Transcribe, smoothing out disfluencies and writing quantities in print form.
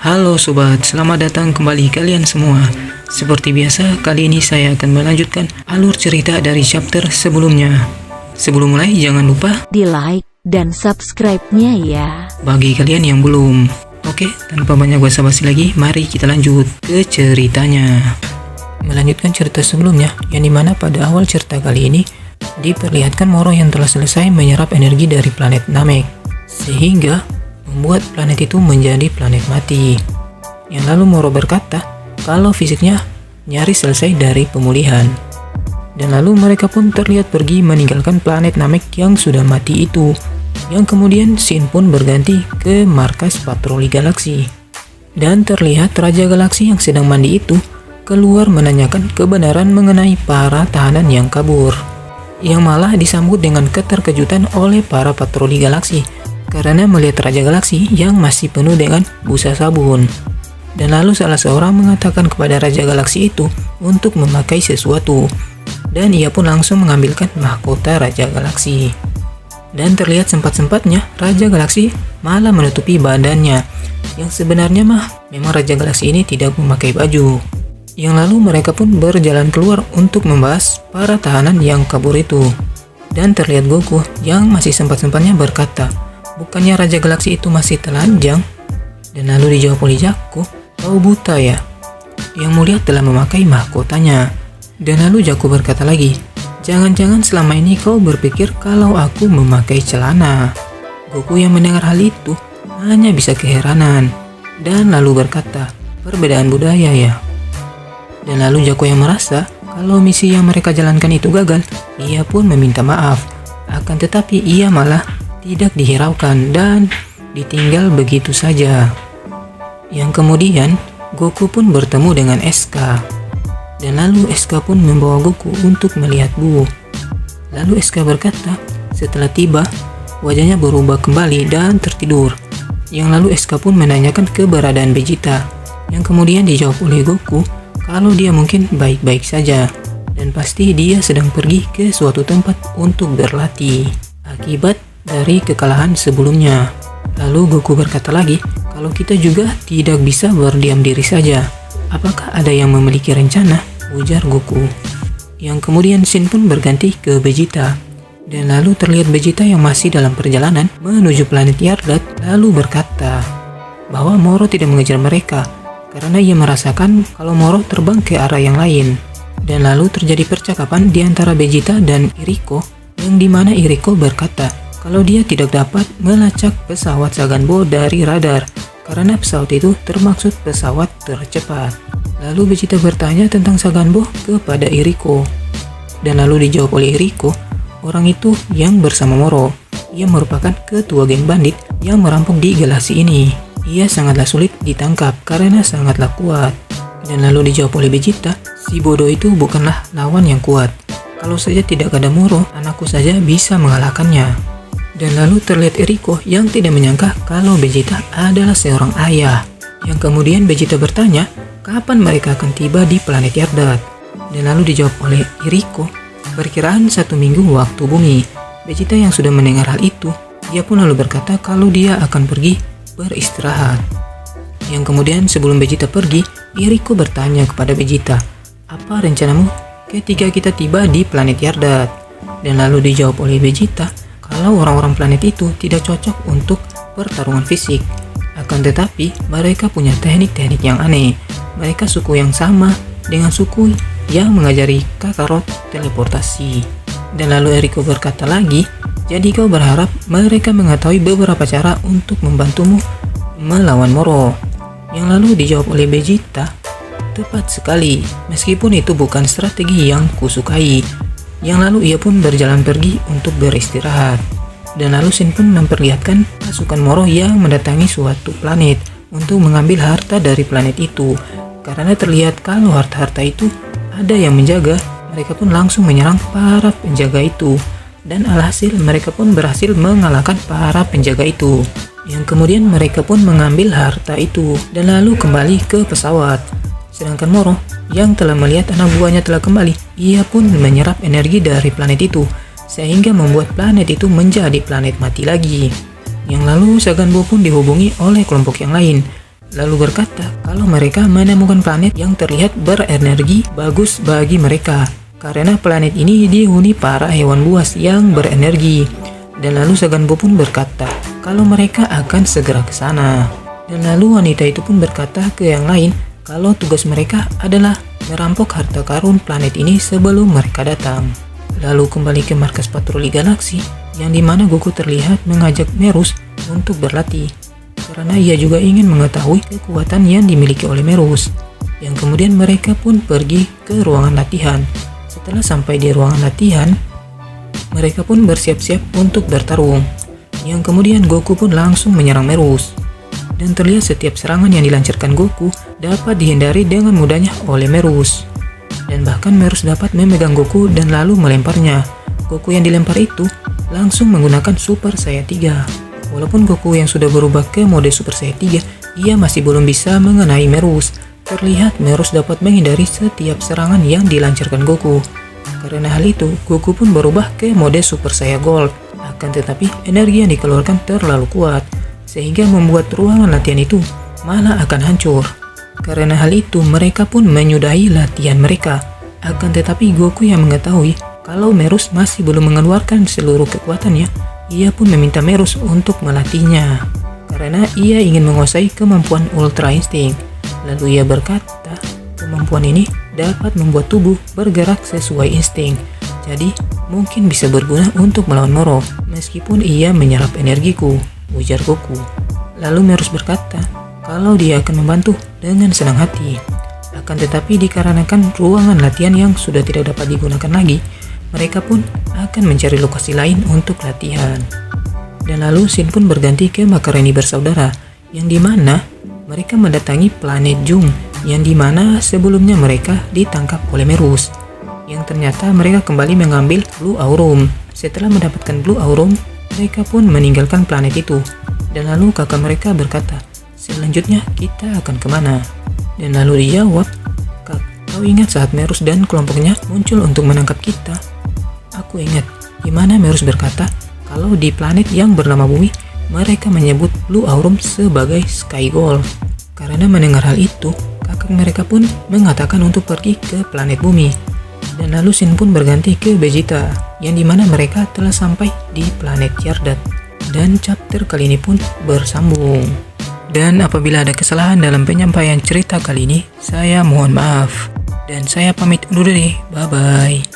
Halo sobat, selamat datang kembali kalian semua. Seperti biasa, kali ini saya akan melanjutkan alur cerita dari chapter sebelumnya. Sebelum mulai, jangan lupa di like dan subscribe-nya ya. Bagi kalian yang belum. Oke, tanpa banyak basa-basi lagi, mari kita lanjut ke ceritanya. Melanjutkan cerita sebelumnya, yang dimana pada awal cerita kali ini diperlihatkan Moro yang telah selesai menyerap energi dari planet Namek, sehingga membuat planet itu menjadi planet mati. Yang lalu Moro berkata kalau fisiknya nyaris selesai dari pemulihan. Dan lalu mereka pun terlihat pergi meninggalkan planet Namek yang sudah mati itu. Yang kemudian scene pun berganti ke markas patroli galaksi. Dan terlihat Raja Galaksi yang sedang mandi itu keluar menanyakan kebenaran mengenai para tahanan yang kabur. Yang malah disambut dengan keterkejutan oleh para patroli galaksi karena melihat Raja Galaksi yang masih penuh dengan busa sabun. Dan lalu salah seorang mengatakan kepada Raja Galaksi itu untuk memakai sesuatu. Dan ia pun langsung mengambilkan mahkota Raja Galaksi. Dan terlihat sempat-sempatnya Raja Galaksi malah menutupi badannya. Yang sebenarnya memang Raja Galaksi ini tidak memakai baju. Yang lalu mereka pun berjalan keluar untuk membahas para tahanan yang kabur itu. Dan terlihat Goku yang masih sempat-sempatnya berkata, bukannya Raja Galaksi itu masih telanjang? Dan lalu dijawab oleh Jaku, kau buta ya? Yang mulia telah memakai mahkotanya. Dan lalu Jaku berkata lagi, jangan-jangan selama ini kau berpikir kalau aku memakai celana. Goku yang mendengar hal itu hanya bisa keheranan. Dan lalu berkata, perbedaan budaya ya. Dan lalu Jaku yang merasa kalau misi yang mereka jalankan itu gagal, ia pun meminta maaf. Akan tetapi ia malah tidak dihiraukan dan ditinggal begitu saja. Yang kemudian Goku pun bertemu dengan SK. Dan lalu SK pun membawa Goku untuk melihat Buu. Lalu SK berkata, setelah tiba, wajahnya berubah kembali dan tertidur. Yang lalu SK pun menanyakan keberadaan Vegeta. Yang kemudian dijawab oleh Goku kalau dia mungkin baik-baik saja. Dan pasti dia sedang pergi ke suatu tempat untuk berlatih akibat dari kekalahan sebelumnya. Lalu Goku berkata lagi, kalau kita juga tidak bisa berdiam diri saja. Apakah ada yang memiliki rencana? Ujar Goku. Yang kemudian scene pun berganti ke Vegeta. Dan lalu terlihat Vegeta yang masih dalam perjalanan menuju planet Yardat lalu berkata bahwa Moro tidak mengejar mereka karena ia merasakan kalau Moro terbang ke arah yang lain. Dan lalu terjadi percakapan di antara Vegeta dan Iriko, yang dimana Iriko berkata kalau dia tidak dapat melacak pesawat Saganbo dari radar karena pesawat itu termaksud pesawat tercepat. Lalu Vegeta bertanya tentang Saganbo kepada Iriko. Dan lalu dijawab oleh Iriko, orang itu yang bersama Moro. Ia merupakan ketua geng bandit yang merampok di galaksi ini. Ia sangatlah sulit ditangkap karena sangatlah kuat. Dan lalu dijawab oleh Vegeta, si bodoh itu bukanlah lawan yang kuat. Kalau saja tidak ada Moro, anakku saja bisa mengalahkannya. Dan lalu terlihat Iriko yang tidak menyangka kalau Vegeta adalah seorang ayah. Yang kemudian Vegeta bertanya, kapan mereka akan tiba di planet Yardat? Dan lalu dijawab oleh Iriko, perkiraan 1 minggu waktu bumi. Vegeta yang sudah mendengar hal itu, dia pun lalu berkata kalau dia akan pergi beristirahat. Yang kemudian sebelum Vegeta pergi, Iriko bertanya kepada Vegeta, apa rencanamu ketika kita tiba di planet Yardat? Dan lalu dijawab oleh Vegeta kalau orang-orang planet itu tidak cocok untuk pertarungan fisik. Akan tetapi mereka punya teknik-teknik yang aneh. Mereka suku yang sama dengan suku yang mengajari Kakarot teleportasi. Dan lalu Iriko berkata lagi, jadi kau berharap mereka mengetahui beberapa cara untuk membantumu melawan Moro? Yang lalu dijawab oleh Vegeta, tepat sekali, meskipun itu bukan strategi yang kusukai. Yang lalu ia pun berjalan pergi untuk beristirahat. Dan lalu scene pun memperlihatkan pasukan Moro yang mendatangi suatu planet untuk mengambil harta dari planet itu. Karena terlihat kalau harta-harta itu ada yang menjaga, mereka pun langsung menyerang para penjaga itu. Dan alhasil mereka pun berhasil mengalahkan para penjaga itu. Yang kemudian mereka pun mengambil harta itu dan lalu kembali ke pesawat. Sedangkan Moro yang telah melihat anak buahnya telah kembali, ia pun menyerap energi dari planet itu sehingga membuat planet itu menjadi planet mati lagi. Yang lalu Saganbo pun dihubungi oleh kelompok yang lain, lalu berkata kalau mereka menemukan planet yang terlihat berenergi bagus bagi mereka, karena planet ini dihuni para hewan buas yang berenergi. Dan lalu Saganbo pun berkata kalau mereka akan segera ke sana. Dan lalu wanita itu pun berkata ke yang lain kalau tugas mereka adalah merampok harta karun planet ini sebelum mereka datang. Lalu kembali ke markas patroli galaksi, yang dimana Goku terlihat mengajak Merus untuk berlatih, karena ia juga ingin mengetahui kekuatan yang dimiliki oleh Merus. Yang kemudian mereka pun pergi ke ruangan latihan. Setelah sampai di ruangan latihan, mereka pun bersiap-siap untuk bertarung. Yang kemudian Goku pun langsung menyerang Merus. Dan terlihat setiap serangan yang dilancarkan Goku dapat dihindari dengan mudahnya oleh Merus. Dan bahkan Merus dapat memegang Goku dan lalu melemparnya. Goku yang dilempar itu langsung menggunakan Super Saiyan 3. Walaupun Goku yang sudah berubah ke mode Super Saiyan 3, ia masih belum bisa mengenai Merus. Terlihat Merus dapat menghindari setiap serangan yang dilancarkan Goku. Karena hal itu, Goku pun berubah ke mode Super Saiyan Gold. Akan tetapi, energi yang dikeluarkan terlalu kuat, sehingga membuat ruangan latihan itu malah akan hancur. Karena hal itu, mereka pun menyudahi latihan mereka. Akan tetapi, Goku yang mengetahui kalau Merus masih belum mengeluarkan seluruh kekuatannya, ia pun meminta Merus untuk melatihnya. Karena ia ingin menguasai kemampuan Ultra Instinct. Lalu ia berkata, kemampuan ini dapat membuat tubuh bergerak sesuai insting. Jadi, mungkin bisa berguna untuk melawan Moro, meskipun ia menyerap energiku, ujar Goku. Lalu Merus berkata, kalau dia akan membantu dengan senang hati. Akan tetapi dikarenakan ruangan latihan yang sudah tidak dapat digunakan lagi, mereka pun akan mencari lokasi lain untuk latihan. Dan lalu Shin pun berganti ke Macaroni bersaudara, yang dimana mereka mendatangi planet Jung, yang dimana sebelumnya mereka ditangkap oleh Merus. Yang ternyata mereka kembali mengambil Blue Aurum. Setelah mendapatkan Blue Aurum, mereka pun meninggalkan planet itu. Dan lalu kakak mereka berkata, selanjutnya kita akan kemana? Dan lalu dijawab, Kak, kau ingat saat Merus dan kelompoknya muncul untuk menangkap kita? Aku ingat, dimana Merus berkata kalau di planet yang bernama Bumi, mereka menyebut Blue Aurum sebagai Sky Gold. Karena mendengar hal itu, kakak mereka pun mengatakan untuk pergi ke planet Bumi. Dan lalu Shin pun berganti ke Vegeta, yang dimana mereka telah sampai di planet Yardat. Dan chapter kali ini pun bersambung. Dan apabila ada kesalahan dalam penyampaian cerita kali ini, saya mohon maaf. Dan saya pamit undur diri, bye-bye.